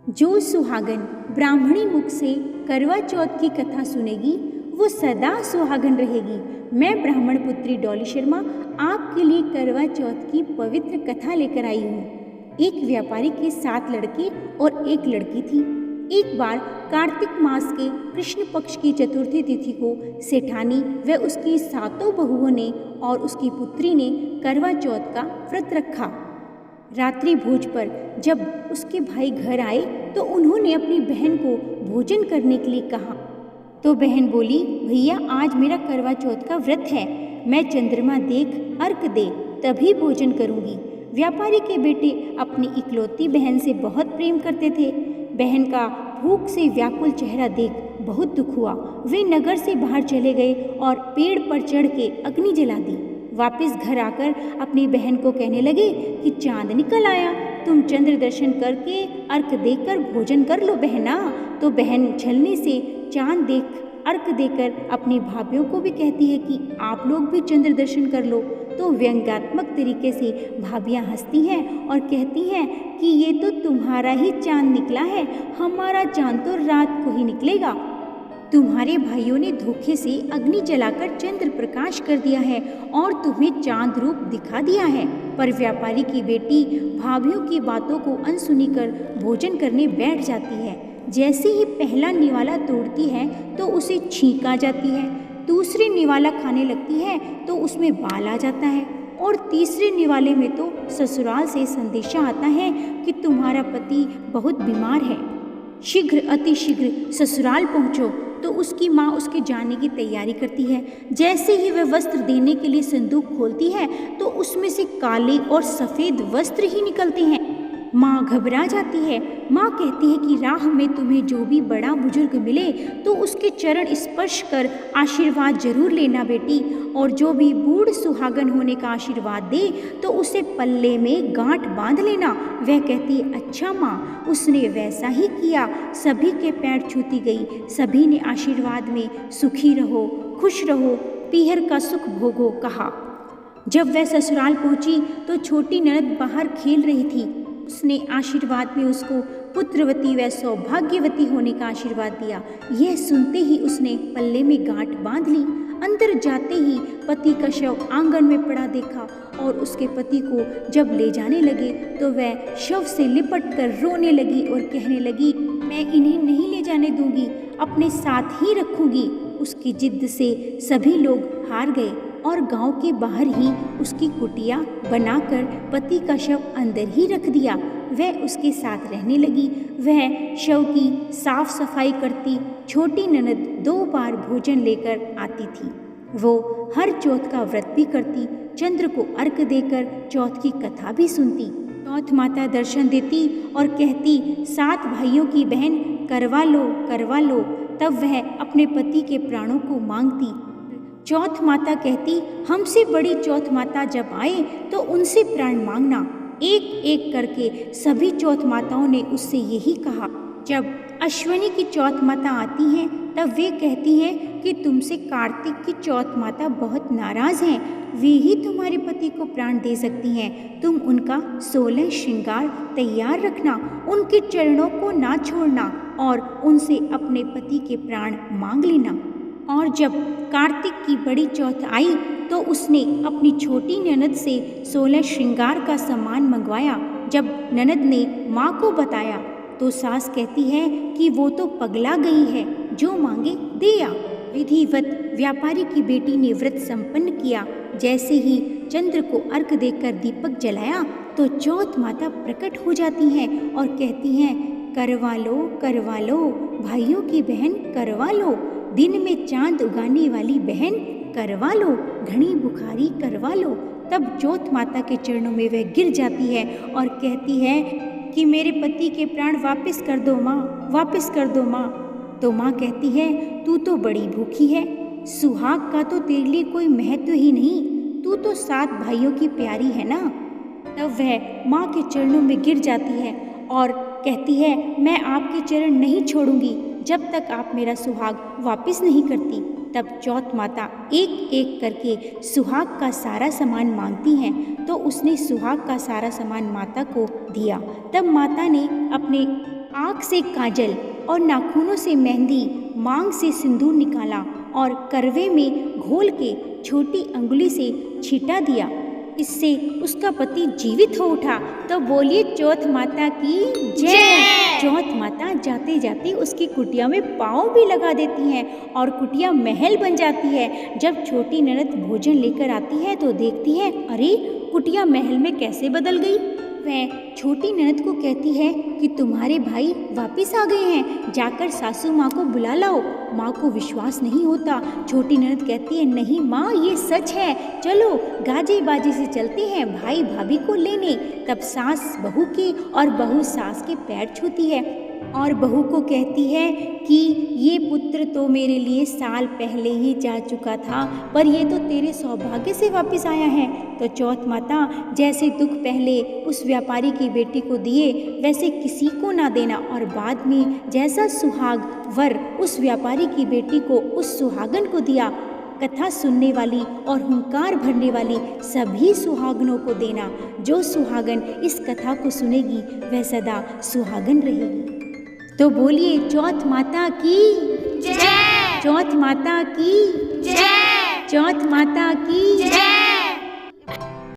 जो सुहागन ब्राह्मणी मुख से करवा चौथ की कथा सुनेगी वो सदा सुहागन रहेगी। मैं ब्राह्मण पुत्री डॉली शर्मा आपके लिए करवा चौथ की पवित्र कथा लेकर आई हूँ। एक व्यापारी के 7 लड़के और 1 लड़की थी। एक बार कार्तिक मास के कृष्ण पक्ष की चतुर्थी तिथि को सेठानी व उसकी 7 बहुओं ने और उसकी पुत्री ने करवा चौथ का व्रत रखा। रात्रि भोज पर जब उसके भाई घर आए तो उन्होंने अपनी बहन को भोजन करने के लिए कहा। तो बहन बोली, भैया आज मेरा करवा चौथ का व्रत है, मैं चंद्रमा देख अर्घ दे तभी भोजन करूंगी। व्यापारी के बेटे अपनी इकलौती बहन से बहुत प्रेम करते थे। बहन का भूख से व्याकुल चेहरा देख बहुत दुख हुआ। वे नगर से बाहर चले गए और पेड़ पर चढ़ के अग्नि जला दी। वापस घर आकर अपनी बहन को कहने लगे कि चांद निकल आया, तुम चंद्र दर्शन करके अर्घ देकर भोजन कर लो बहना। तो बहन छलने से चांद देख अर्घ देकर अपनी भाभियों को भी कहती है कि आप लोग भी चंद्र दर्शन कर लो। तो व्यंग्यात्मक तरीके से भाभियां हंसती हैं और कहती हैं कि ये तो तुम्हारा ही चांद निकला है, हमारा चांद तो रात को ही निकलेगा। तुम्हारे भाइयों ने धोखे से अग्नि जलाकर चंद्र प्रकाश कर दिया है और तुम्हें चांद रूप दिखा दिया है। पर व्यापारी की बेटी भाभियों की बातों को अनसुनी कर भोजन करने बैठ जाती है। जैसे ही पहला निवाला तोड़ती है तो उसे छींक आ जाती है, दूसरे निवाला खाने लगती है तो उसमें बाल आ जाता है और तीसरे निवाले में तो ससुराल से संदेशा आता है कि तुम्हारा पति बहुत बीमार है, शीघ्र अति शीघ्र ससुराल पहुँचो। तो उसकी माँ उसके जाने की तैयारी करती है। जैसे ही वह वस्त्र देने के लिए संदूक खोलती है तो उसमें से काले और सफ़ेद वस्त्र ही निकलते हैं। माँ घबरा जाती है। माँ कहती है कि राह में तुम्हें जो भी बड़ा बुजुर्ग मिले तो उसके चरण स्पर्श कर आशीर्वाद जरूर लेना बेटी, और जो भी बूढ़ सुहागन होने का आशीर्वाद दे तो उसे पल्ले में गांठ बांध लेना। वह कहती है, अच्छा माँ। उसने वैसा ही किया। सभी के पैर छूती गई। सभी ने आशीर्वाद में सुखी रहो, खुश रहो, पीहर का सुख भोगो कहा। जब वह ससुराल पहुंची तो छोटी ननद बाहर खेल रही थी। उसने आशीर्वाद में उसको पुत्रवती व सौभाग्यवती होने का आशीर्वाद दिया। यह सुनते ही उसने पल्ले में गांठ बांध ली। अंदर जाते ही पति का शव आंगन में पड़ा देखा और उसके पति को जब ले जाने लगे तो वह शव से लिपट कर रोने लगी और कहने लगी, मैं इन्हें नहीं ले जाने दूंगी, अपने साथ ही रखूंगी। उसकी जिद से सभी लोग हार गए और गांव के बाहर ही उसकी कुटिया बनाकर पति का शव अंदर ही रख दिया। वह उसके साथ रहने लगी। वह शव की साफ सफाई करती। छोटी ननद 2 बार भोजन लेकर आती थी। वो हर चौथ का व्रत भी करती, चंद्र को अर्घ देकर चौथ की कथा भी सुनती। चौथ माता दर्शन देती और कहती, 7 भाइयों की बहन करवा लो करवा लो। तब वह अपने पति के प्राणों को मांगती। चौथ माता कहती, हमसे बड़ी चौथ माता जब आए तो उनसे प्राण मांगना। एक एक करके सभी चौथ माताओं ने उससे यही कहा। जब अश्विनी की चौथ माता आती हैं तब वे कहती हैं कि तुमसे कार्तिक की चौथ माता बहुत नाराज़ हैं, वे ही तुम्हारे पति को प्राण दे सकती हैं। तुम उनका 16 श्रृंगार तैयार रखना, उनके चरणों को ना छोड़ना और उनसे अपने पति के प्राण मांग लेना। और जब कार्तिक की बड़ी चौथ आई तो उसने अपनी छोटी ननद से 16 श्रृंगार का सामान मंगवाया। जब ननद ने माँ को बताया तो सास कहती है कि वो तो पगला गई है, जो मांगे दे आ। विधिवत व्यापारी की बेटी ने व्रत संपन्न किया। जैसे ही चंद्र को अर्घ देकर दीपक जलाया तो चौथ माता प्रकट हो जाती हैं और कहती हैं, करवा लो भाइयों की बहन करवा लो, दिन में चांद उगाने वाली बहन करवा लो, घनी बुखारी करवा लो। तब चौथ माता के चरणों में वह गिर जाती है और कहती है कि मेरे पति के प्राण वापस कर दो माँ, वापस कर दो माँ। तो माँ कहती है, तू तो बड़ी भूखी है, सुहाग का तो तेरे लिए कोई महत्व ही नहीं, तू तो 7 भाइयों की प्यारी है ना। तब वह माँ के चरणों में गिर जाती है और कहती है, मैं आपके चरण नहीं छोड़ूंगी जब तक आप मेरा सुहाग वापस नहीं करती। तब चौथ माता एक एक करके सुहाग का सारा सामान मांगती हैं तो उसने सुहाग का सारा सामान माता को दिया। तब माता ने अपने आँख से काजल और नाखूनों से मेहंदी, मांग से सिंदूर निकाला और करवे में घोल के छोटी अंगुली से छींटा दिया। इससे उसका पति जीवित हो उठा। तो बोलिए चौथ माता की जय। चौथ माता जाते जाते उसकी कुटिया में पाँव भी लगा देती हैं और कुटिया महल बन जाती है। जब छोटी ननद भोजन लेकर आती है तो देखती है, अरे कुटिया महल में कैसे बदल गई। वह छोटी ननद को कहती है कि तुम्हारे भाई वापस आ गए हैं, जाकर सासू माँ को बुला लाओ। माँ को विश्वास नहीं होता। छोटी ननद कहती है, नहीं माँ, ये सच है, चलो गाजे बाजे से चलते हैं भाई भाभी को लेने। तब सास बहू के और बहू सास के पैर छूती है और बहू को कहती है कि ये पुत्र तो मेरे लिए साल पहले ही जा चुका था, पर ये तो तेरे सौभाग्य से वापस आया है। तो चौथ माता, जैसे दुख पहले उस व्यापारी की बेटी को दिए वैसे किसी को ना देना, और बाद में जैसा सुहाग वर उस व्यापारी की बेटी को उस सुहागन को दिया, कथा सुनने वाली और हुंकार भरने वाली सभी सुहागनों को देना। जो सुहागन इस कथा को सुनेगी वह सदा सुहागन रहेगी। तो बोलिए चौथ माता की जय। चौथ माता की जय। चौथ माता की जय।